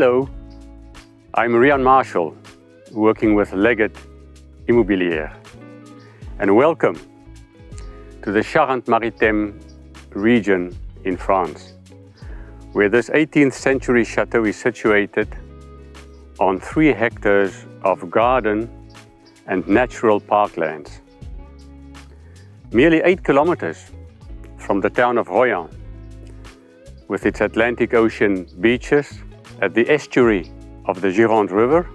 Hello, I'm Rian Marshall, working with Leggett Immobilier, and welcome to the Charente-Maritime region in France, where this 18th century chateau is situated on 3 hectares of garden and natural parklands. Merely 8 kilometers from the town of Royan, with its Atlantic Ocean beaches at the estuary of the Gironde River,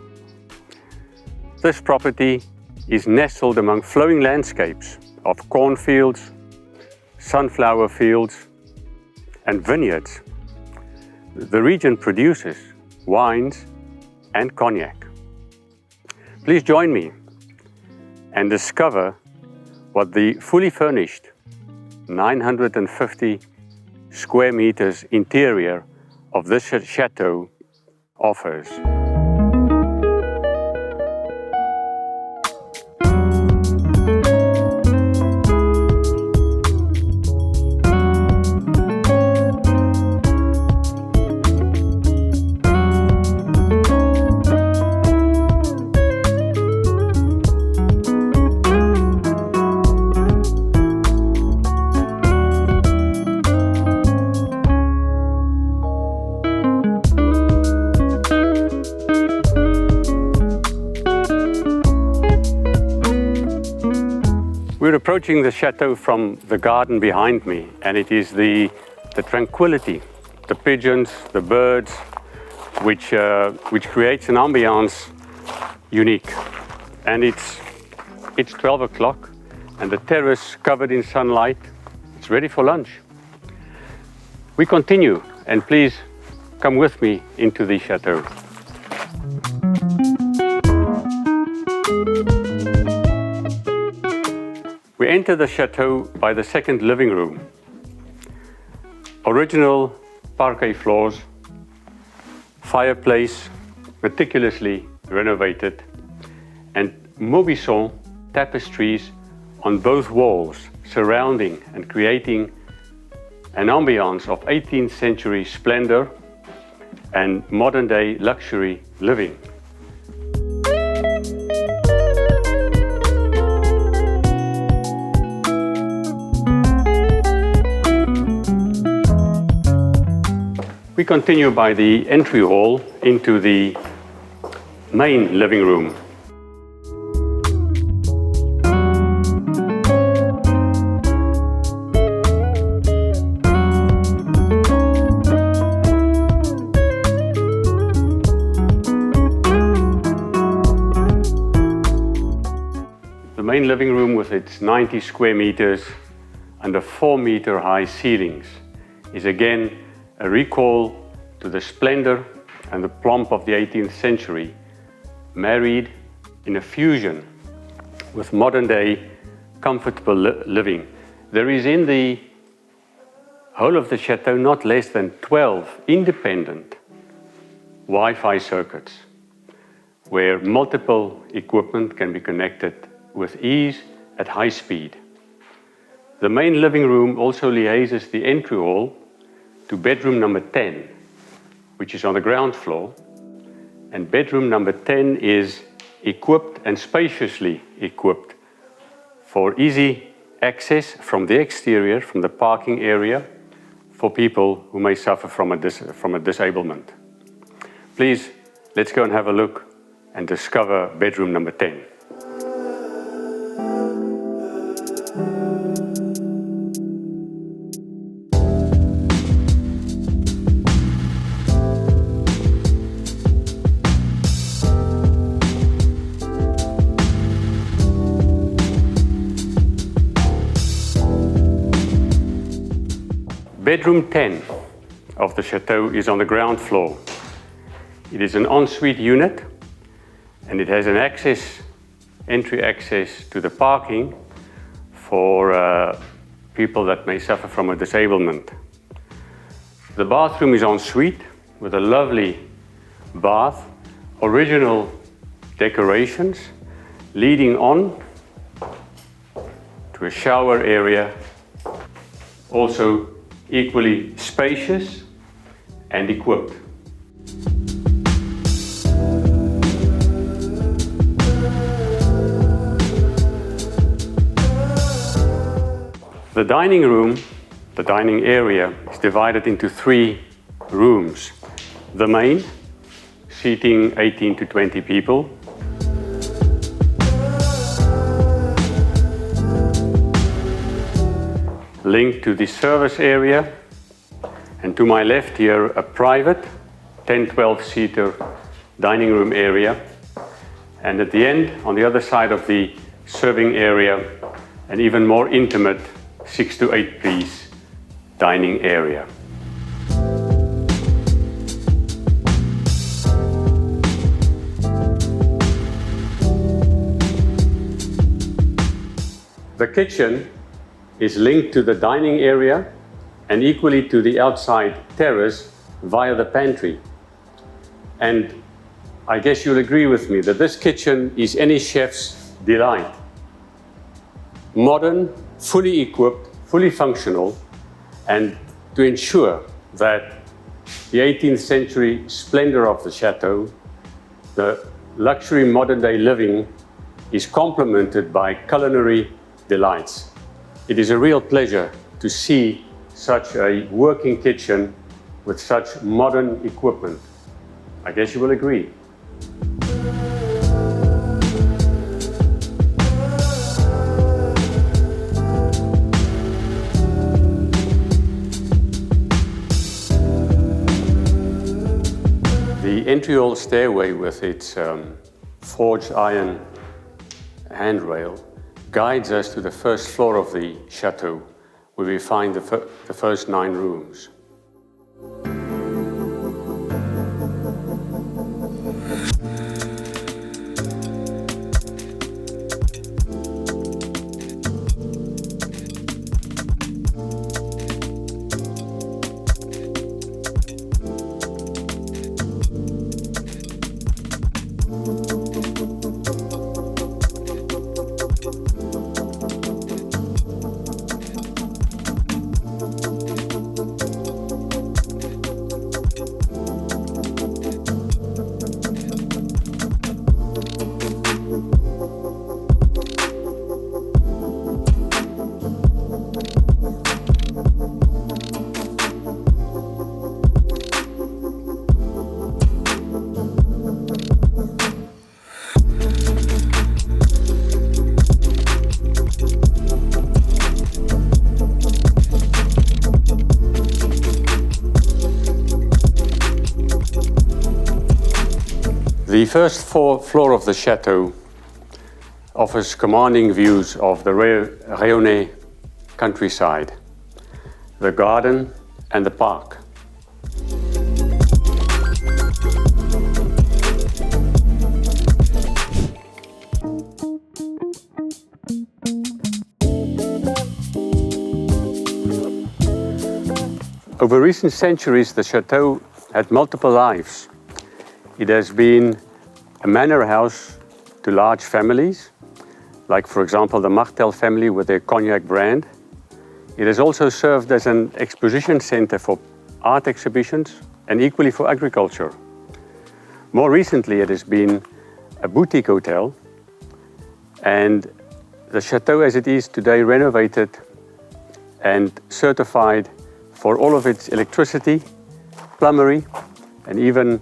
this property is nestled among flowing landscapes of cornfields, sunflower fields, and vineyards. The region produces wines and cognac. Please join me and discover what the fully furnished 950 square meters interior of this chateau offers. We're approaching the chateau from the garden behind me, and it is the tranquility, the pigeons, the birds, which creates an ambiance unique. And it's 12 o'clock, and the terrace covered in sunlight. It's ready for lunch. We continue, and please come with me into the chateau. We enter the chateau by the second living room. Original parquet floors, fireplace meticulously renovated, and Maubuisson tapestries on both walls, surrounding and creating an ambiance of 18th century splendor and modern day luxury living. We continue by the entry hall into the main living room. The main living room, with its 90 square meters under 4-meter high ceilings, is again a recall to the splendor and the plump of the 18th century, married in a fusion with modern day comfortable living. There is in the whole of the chateau not less than 12 independent Wi-Fi circuits, where multiple equipment can be connected with ease at high speed. The main living room also liaises the entry hall to bedroom number 10, which is on the ground floor, and bedroom number 10 is equipped and spaciously equipped for easy access from the exterior, from the parking area, for people who may suffer from a disablement. Please, let's go and have a look and discover bedroom number 10. Bedroom 10 of the chateau is on the ground floor. It is an ensuite unit, and it has an entry access to the parking for people that may suffer from a disablement. The bathroom is ensuite with a lovely bath, original decorations leading on to a shower area, also equally spacious and equipped. The dining room, the dining area, is divided into 3 rooms. The main, seating 18 to 20 people. Linked to the service area, and to my left here, a private 10-12 seater dining room area, and at the end, on the other side of the serving area, an even more intimate 6 to 8 piece dining area. The kitchen is linked to the dining area and equally to the outside terrace via the pantry. And I guess you'll agree with me that this kitchen is any chef's delight. Modern, fully equipped, fully functional, and to ensure that the 18th century splendor of the chateau, the luxury modern day living, is complemented by culinary delights. It is a real pleasure to see such a working kitchen with such modern equipment. I guess you will agree. The entry-hall stairway with its forged iron handrail guides us to the first floor of the chateau, where we find the first 9 rooms. The first floor of the chateau offers commanding views of the Rayonnais countryside, the garden and the park. Over recent centuries, the chateau had multiple lives. It has been a manor house to large families, like for example the Martel family with their cognac brand. It has also served as an exposition center for art exhibitions and equally for agriculture. More recently it has been a boutique hotel, and the chateau as it is today renovated and certified for all of its electricity, plumbery and even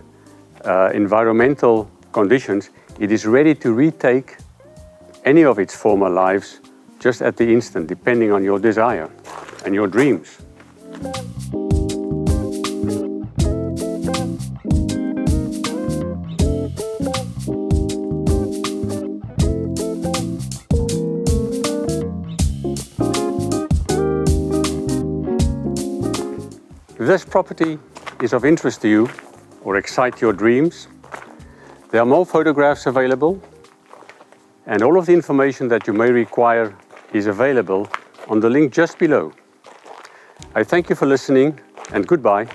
environmental conditions. It is ready to retake any of its former lives just at the instant, depending on your desire and your dreams. If this property is of interest to you or excite your dreams, there are more photographs available, and all of the information that you may require is available on the link just below. I thank you for listening, and goodbye.